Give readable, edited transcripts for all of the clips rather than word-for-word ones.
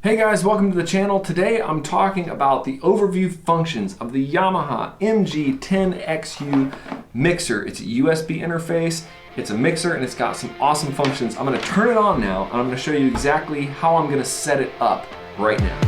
Hey guys, welcome to the channel. Today I'm talking about the overview functions of the Yamaha MG10XU mixer. It's a USB interface, it's a mixer, and it's got some awesome functions. I'm gonna turn it on now, and I'm gonna show you exactly how I'm gonna set it up right now.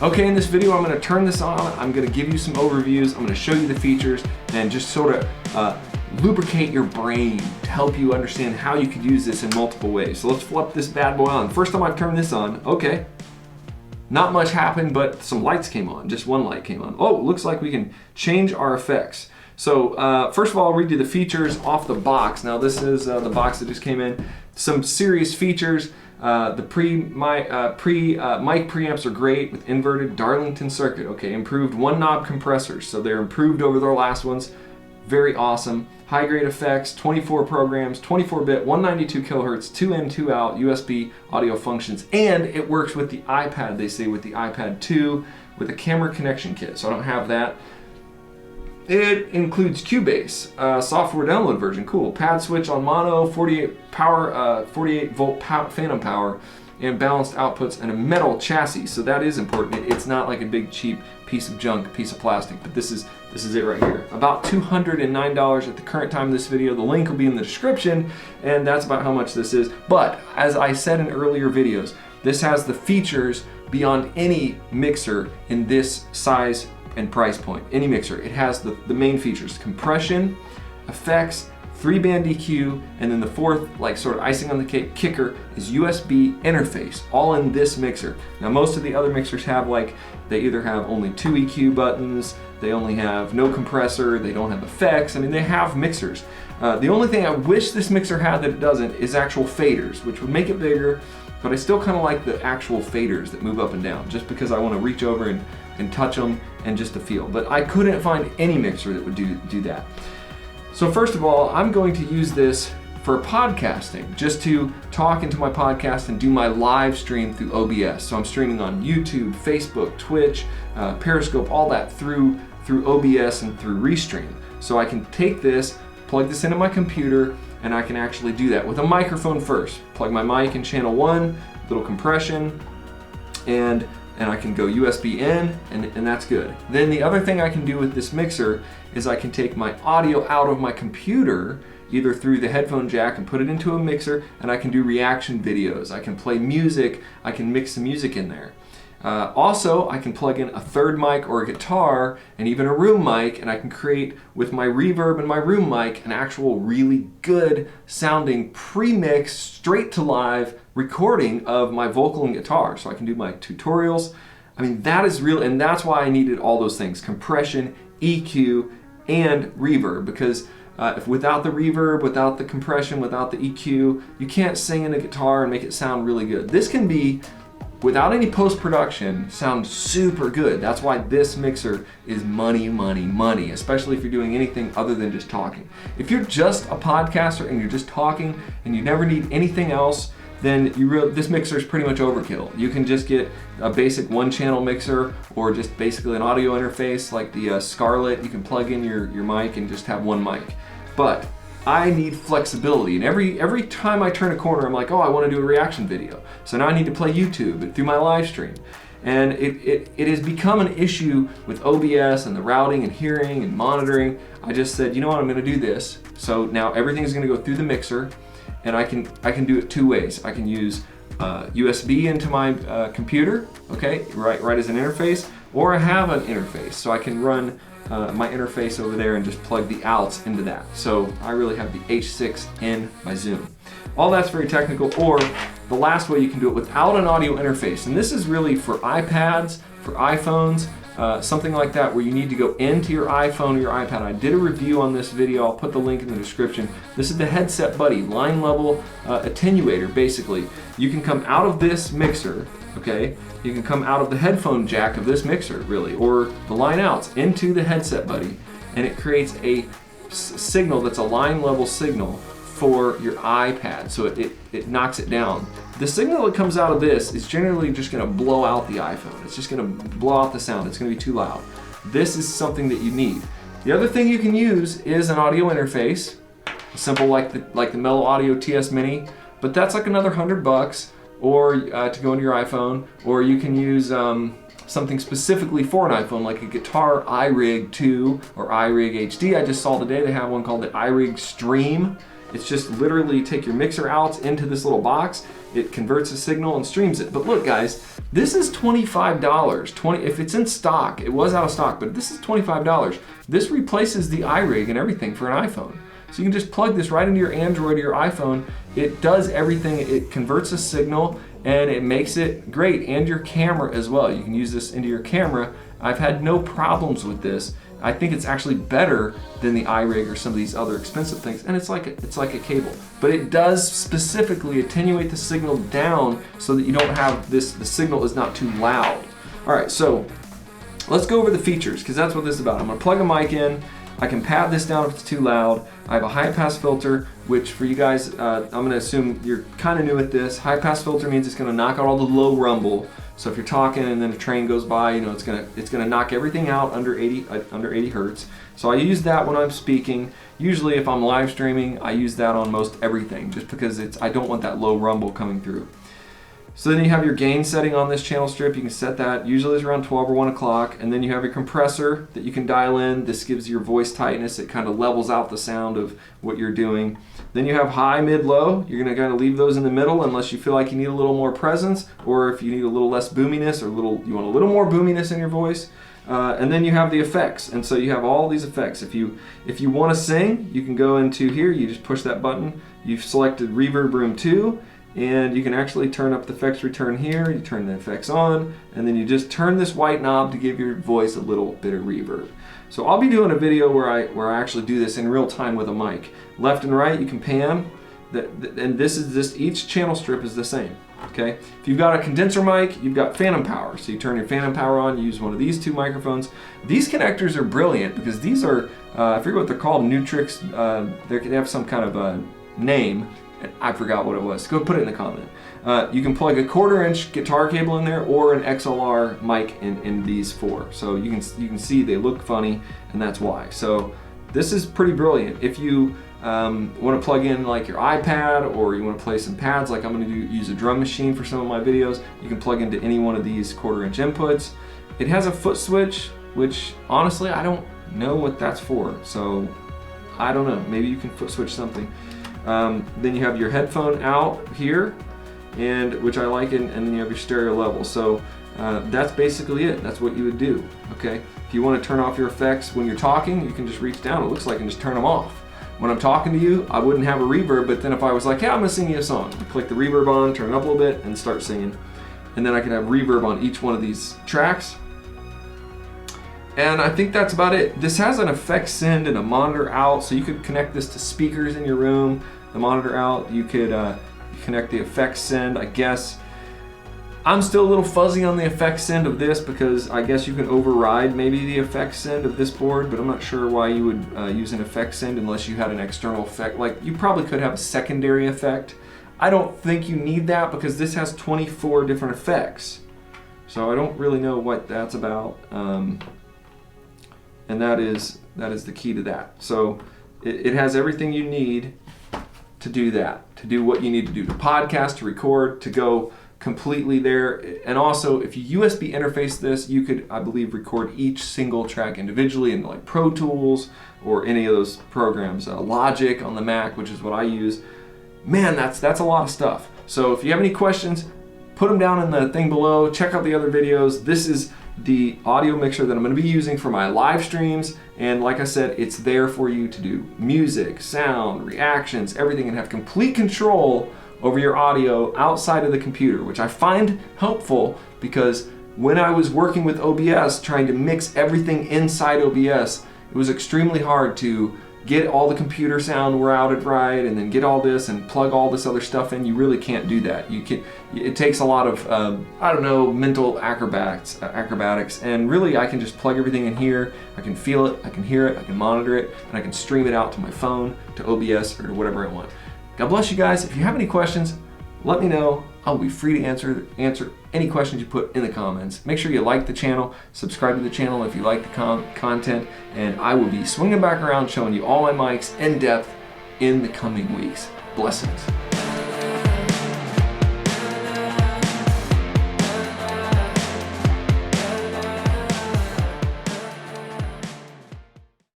Okay, in this video I'm gonna turn this on, I'm gonna give you some overviews, I'm gonna show you the features, and just sort of lubricate your brain to help you understand how you could use this in multiple ways. So let's flip this bad boy on. First time I've turned this on, okay. Not much happened, but some lights came on. Just one light came on. Oh, looks like we can change our effects. So first of all, I'll read you the features off the box. Now this is the box that just came in. Some serious features. The mic preamps are great with inverted Darlington circuit. Okay, improved one knob compressors. So they're improved over their last ones. Very awesome. High grade effects, 24 programs, 24-bit, 192 kilohertz, 2 in, 2 out, USB audio functions, and it works with the iPad, they say, with the iPad 2, with a camera connection kit, so I don't have that. It includes Cubase, software download version, cool. Pad switch on mono, 48 volt phantom power, and balanced outputs, and a metal chassis, so that is important. It's not like a big cheap piece of junk, piece of plastic, but this is it right here. About $209 at the current time of this video. The link will be in the description, and that's about how much this is. But as I said in earlier videos, this has the features beyond any mixer in this size and price point. Any mixer. It has the main features: compression, effects, 3-band EQ, and then the fourth, like sort of icing on the cake, kicker is USB interface, all in this mixer. Now most of the other mixers have, like, they either have only 2 EQ buttons, they only have no compressor, they don't have effects. I mean, they have mixers. The only thing I wish this mixer had that it doesn't is actual faders, which would make it bigger, but I still kind of like the actual faders that move up and down, just because I want to reach over and touch them and just to feel. But I couldn't find any mixer that would do that. So first of all, I'm going to use this for podcasting, just to talk into my podcast and do my live stream through OBS. So I'm streaming on YouTube, Facebook, Twitch, Periscope, all that through OBS and through Restream. So I can take this, plug this into my computer, and I can actually do that with a microphone first. Plug my mic in channel 1, little compression, and I can go USB in, and that's good. Then the other thing I can do with this mixer is I can take my audio out of my computer, either through the headphone jack, and put it into a mixer, and I can do reaction videos. I can play music, I can mix some music in there. Also, I can plug in a third mic or a guitar, and even a room mic, and I can create, with my reverb and my room mic, an actual really good sounding pre-mixed, straight to live recording of my vocal and guitar. So I can do my tutorials. I mean, that is real, and that's why I needed all those things: compression, EQ, and reverb, because if without the reverb, without the compression, without the EQ, you can't sing in a guitar and make it sound really good. This can be, without any post-production, sound super good. That's why this mixer is money, money, money, especially if you're doing anything other than just talking. If you're just a podcaster and you're just talking and you never need anything else, then this mixer is pretty much overkill. You can just get a basic one-channel mixer, or just basically an audio interface like the Scarlett. You can plug in your mic and just have one mic. But I need flexibility, and every time I turn a corner, I'm like, oh, I want to do a reaction video. So now I need to play YouTube through my live stream. And it has become an issue with OBS and the routing and hearing and monitoring. I just said, you know what, I'm going to do this. So now everything's going to go through the mixer, and I can do it two ways. I can use USB into my computer, okay, right as an interface, or I have an interface, so I can run my interface over there and just plug the outs into that. So I really have the H6N by Zoom. All that's very technical. Or the last way you can do it without an audio interface, and this is really for iPads, for iPhones, something like that, where you need to go into your iPhone or your iPad. I did a review on this video. I'll put the link in the description. This is the Headset Buddy line level attenuator. Basically, you can come out of this mixer, okay? You can come out of the headphone jack of this mixer, really, or the line outs into the Headset Buddy, and it creates a signal that's a line level signal for your iPad, so it knocks it down. The signal that comes out of this is generally just going to blow out the iPhone. It's just going to blow out the sound. It's going to be too loud. This is something that you need. The other thing you can use is an audio interface, simple like the Mellow Audio TS Mini, but that's like another $100, or to go into your iPhone, or you can use something specifically for an iPhone, like a guitar iRig 2 or iRig HD. I just saw today they have one called the iRig Stream. It's just literally take your mixer outs into this little box, it converts a signal and streams it. But look guys, this is $25. If it's in stock, it was out of stock, but this is $25. This replaces the iRig and everything for an iPhone. So you can just plug this right into your Android or your iPhone. It does everything. It converts a signal and it makes it great. And your camera as well. You can use this into your camera. I've had no problems with this. I think it's actually better than the iRig or some of these other expensive things. And it's like a cable. But it does specifically attenuate the signal down so that you don't have this, the signal is not too loud. All right, so let's go over the features, because that's what this is about. I'm gonna plug a mic in. I can pad this down if it's too loud. I have a high pass filter, which for you guys, I'm gonna assume you're kind of new at this. High pass filter means it's gonna knock out all the low rumble. So if you're talking and then a train goes by, you know, it's gonna knock everything out under 80 hertz. So I use that when I'm speaking. Usually if I'm live streaming, I use that on most everything, just because I don't want that low rumble coming through. So then you have your gain setting on this channel strip. You can set that, usually it's around 12 or 1 o'clock. And then you have your compressor that you can dial in. This gives your voice tightness. It kind of levels out the sound of what you're doing. Then you have high, mid, low. You're gonna kind of leave those in the middle unless you feel like you need a little more presence, or if you need a little less boominess, or you want a little more boominess in your voice. And then you have the effects. And so you have all these effects. If you want to sing, you can go into here, you just push that button. You've selected Reverb Room 2. And you can actually turn up the effects return here, you turn the effects on, and then you just turn this white knob to give your voice a little bit of reverb. So I'll be doing a video where I actually do this in real time with a mic. Left and right, you can pan, and each channel strip is the same, okay? If you've got a condenser mic, you've got phantom power. So you turn your phantom power on, you use one of these two microphones. These connectors are brilliant because these are, I forget what they're called, Nutrix, they have some kind of name. I forgot what it was. Go put it in the comment. You can plug a 1/4-inch guitar cable in there or an XLR mic in these four. So you can see they look funny, and that's why. So this is pretty brilliant. If you want to plug in like your iPad, or you want to play some pads, like I'm going to use a drum machine for some of my videos, you can plug into any one of these 1/4-inch inputs. It has a foot switch, which honestly I don't know what that's for. So I don't know. Maybe you can foot switch something. Then you have your headphone out here, and which I like, and then you have your stereo level. So that's basically it. That's what you would do. Okay. If you want to turn off your effects when you're talking, you can just reach down, it looks like, and just turn them off. When I'm talking to you, I wouldn't have a reverb, but then if I was like, hey, I'm gonna sing you a song, I click the reverb on, turn it up a little bit, and start singing. And then I can have reverb on each one of these tracks. And I think that's about it. This has an effects send and a monitor out, so you could connect this to speakers in your room. The monitor out, you could connect the effects send, I guess. I'm still a little fuzzy on the effects send of this, because I guess you can override maybe the effects send of this board, but I'm not sure why you would use an effects send unless you had an external effect. Like, you probably could have a secondary effect. I don't think you need that, because this has 24 different effects. So I don't really know what that's about. And that is the key to that. So it has everything you need to do that, to do what you need to do, to podcast, to record, to go completely there. And also, if you USB interface this, you could, I believe, record each single track individually in like Pro Tools or any of those programs. Logic on the Mac, which is what I use. Man, that's a lot of stuff. So if you have any questions, put them down in the thing below. Check out the other videos. This is the audio mixer that I'm going to be using for my live streams, and like I said, it's there for you to do music, sound, reactions, everything, and have complete control over your audio outside of the computer, which I find helpful, because when I was working with OBS trying to mix everything inside OBS, it was extremely hard to get all the computer sound routed right, and then get all this and plug all this other stuff in. You really can't do that. It takes a lot of, I don't know, mental acrobatics, and really I can just plug everything in here. I can feel it, I can hear it, I can monitor it, and I can stream it out to my phone, to OBS, or to whatever I want. God bless you guys. If you have any questions, let me know. I'll be free to answer any questions you put in the comments. Make sure you like the channel, subscribe to the channel if you like the content, and I will be swinging back around showing you all my mics in depth in the coming weeks. Blessings.